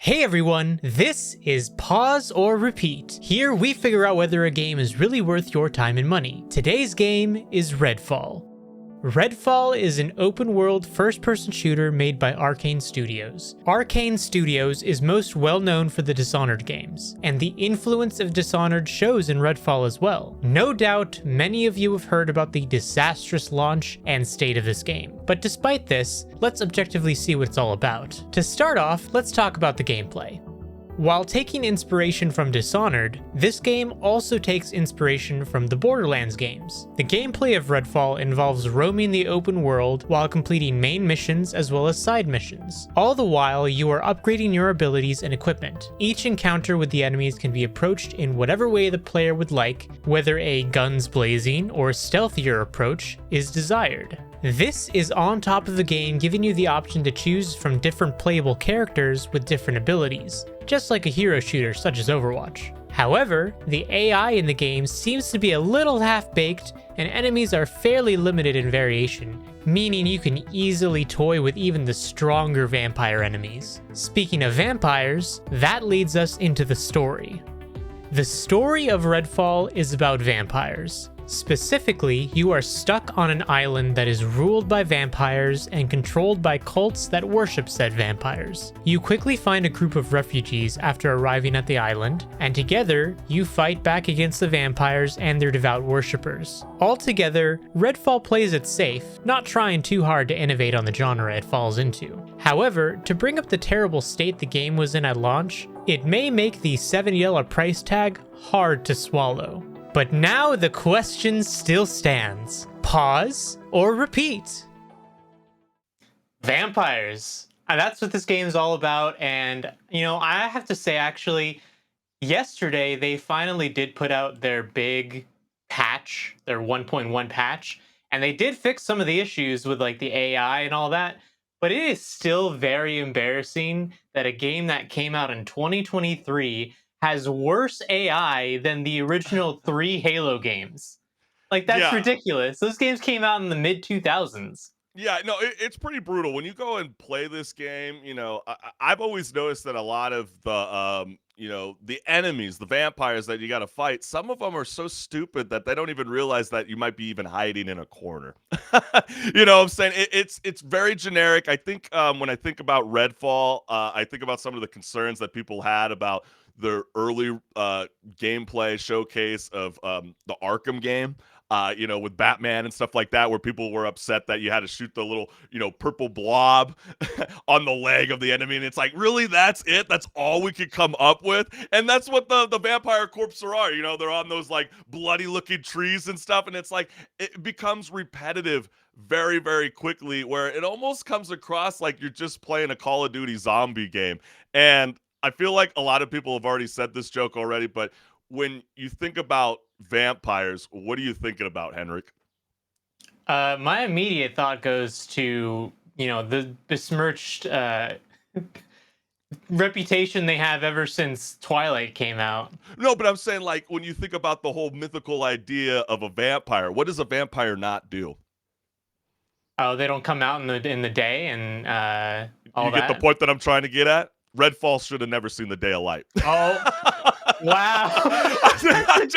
Hey everyone, this is Pause or Repeat. Here we figure out whether a game is really worth your time and money. Today's game is Redfall. Redfall is an open-world first-person shooter made by Arcane Studios. Arcane Studios is most well known for the Dishonored games, and the influence of Dishonored shows in Redfall as well. No doubt, many of you have heard about the disastrous launch and state of this game, but despite this, let's objectively see what it's all about. To start off, let's talk about the gameplay. While taking inspiration from Dishonored, this game also takes inspiration from the Borderlands games. The gameplay of Redfall involves roaming the open world while completing main missions as well as side missions. All the while, you are upgrading your abilities and equipment. Each encounter with the enemies can be approached in whatever way the player would like, whether a guns blazing or stealthier approach is desired. This is on top of the game giving you the option to choose from different playable characters with different abilities, just like a hero shooter such as Overwatch. However, the AI in the game seems to be a little half-baked, and enemies are fairly limited in variation, meaning you can easily toy with even the stronger vampire enemies. Speaking of vampires, that leads us into the story. The story of Redfall is about vampires. Specifically, you are stuck on an island that is ruled by vampires and controlled by cults that worship said vampires. You quickly find a group of refugees after arriving at the island, and together, you fight back against the vampires and their devout worshippers. Altogether, Redfall plays it safe, not trying too hard to innovate on the genre it falls into. However, to bring up the terrible state the game was in at launch, it may make the $70 price tag hard to swallow. But now the question still stands. Pause or repeat? Vampires. That's what this game is all about. And, I have to say, actually, yesterday they finally did put out their big patch, their 1.1 patch. And they did fix some of the issues with like the AI and all that. But it is still very embarrassing that a game that came out in 2023 has worse AI than the original 3 Halo games. Like, that's ridiculous. Those games came out in the mid-2000s. Yeah, no, it's pretty brutal. When you go and play this game, I've always noticed that a lot of the enemies, the vampires that you got to fight, some of them are so stupid that they don't even realize that you might be even hiding in a corner. You know what I'm saying? It's very generic. I think when I think about Redfall, I think about some of the concerns that people had about their early gameplay showcase of the Arkham game. With Batman and stuff like that, where people were upset that you had to shoot the little, purple blob on the leg of the enemy. And it's like, really, that's it? That's all we could come up with? And that's what the vampire corpses are. They're on those like bloody looking trees and stuff. And it's like, it becomes repetitive very, very quickly, where it almost comes across like you're just playing a Call of Duty zombie game. And I feel like a lot of people have already said this joke already, but when you think about vampires, what are you thinking about, HenricK? My immediate thought goes to, the besmirched reputation they have ever since Twilight came out. No, but I'm saying, like, when you think about the whole mythical idea of a vampire, what does a vampire not do? Oh, they don't come out in the day and all that? You get the point that I'm trying to get at? Redfall should have never seen the day of light. Oh, wow. I'm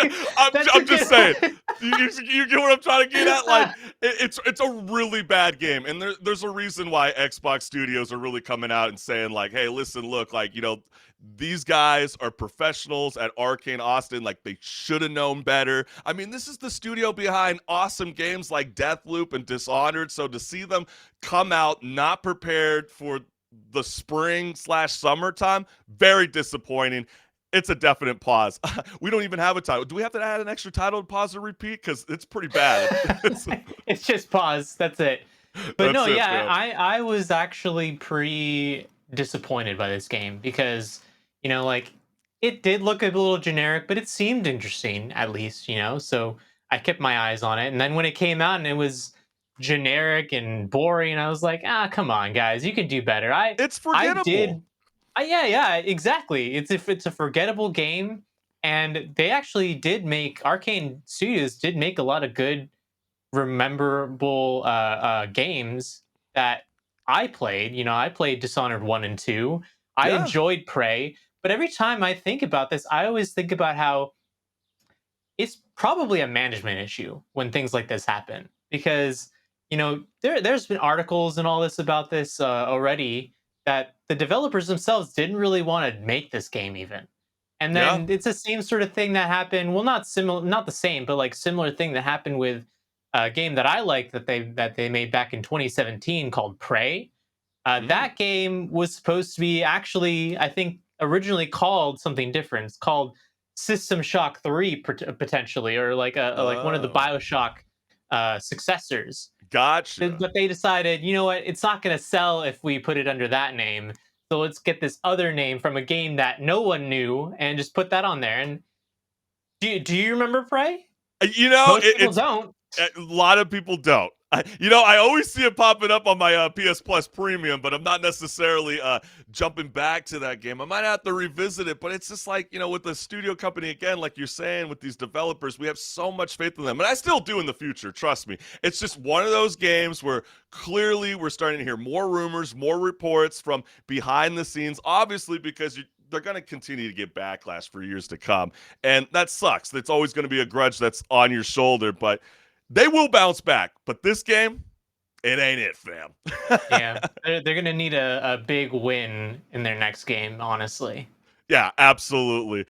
just saying. You get what I'm trying to get at? Like, it's a really bad game. And there's a reason why Xbox Studios are really coming out and saying, like, hey, listen, look, like, these guys are professionals at Arcane Austin. Like, they should have known better. I mean, this is the studio behind awesome games like Deathloop and Dishonored. So to see them come out not prepared for the spring/summertime, very disappointing. It's a definite pause. We don't even have a title. Do we have to add an extra title to pause or repeat? Because it's pretty bad. It's just pause. That's it. But no, yeah, I was actually pretty disappointed by this game because, like, it did look a little generic, but it seemed interesting, at least, so I kept my eyes on it. And then when it came out and it was generic and boring, I was like, come on, guys, you can do better. It's forgettable. Yeah, exactly. It's a forgettable game, and they actually Arcane Studios did make a lot of good, rememberable games that I played. I played Dishonored 1 and 2. I Yeah. enjoyed Prey, but every time I think about this, I always think about how it's probably a management issue when things like this happen because there's been articles and all this about this already that the developers themselves didn't really want to make this game even, and Yeah. then it's the same sort of thing that happened, well, not similar, not the same, but like similar thing that happened with a game that I like that they made back in 2017 called Prey. Mm. That game was supposed to be, actually, I think, originally called something different. It's called System Shock 3 potentially, or like like one of the Oh, BioShock successors. gotcha. But they decided, you know what, it's not going to sell if we put it under that name. So let's get this other name from a game that no one knew and just put that on there. And do you remember Prey? Most people It's don't. a lot of people don't. I always see it popping up on my PS Plus Premium, but I'm not necessarily jumping back to that game. I might have to revisit it, but it's just like, with the studio company, again, like you're saying, with these developers, we have so much faith in them. And I still do in the future, trust me. It's just one of those games where clearly we're starting to hear more rumors, more reports from behind the scenes, obviously because they're going to continue to get backlash for years to come. And that sucks. It's always going to be a grudge that's on your shoulder, but they will bounce back. But this game, it ain't it, fam. Yeah, they're going to need a big win in their next game, honestly. Yeah, absolutely.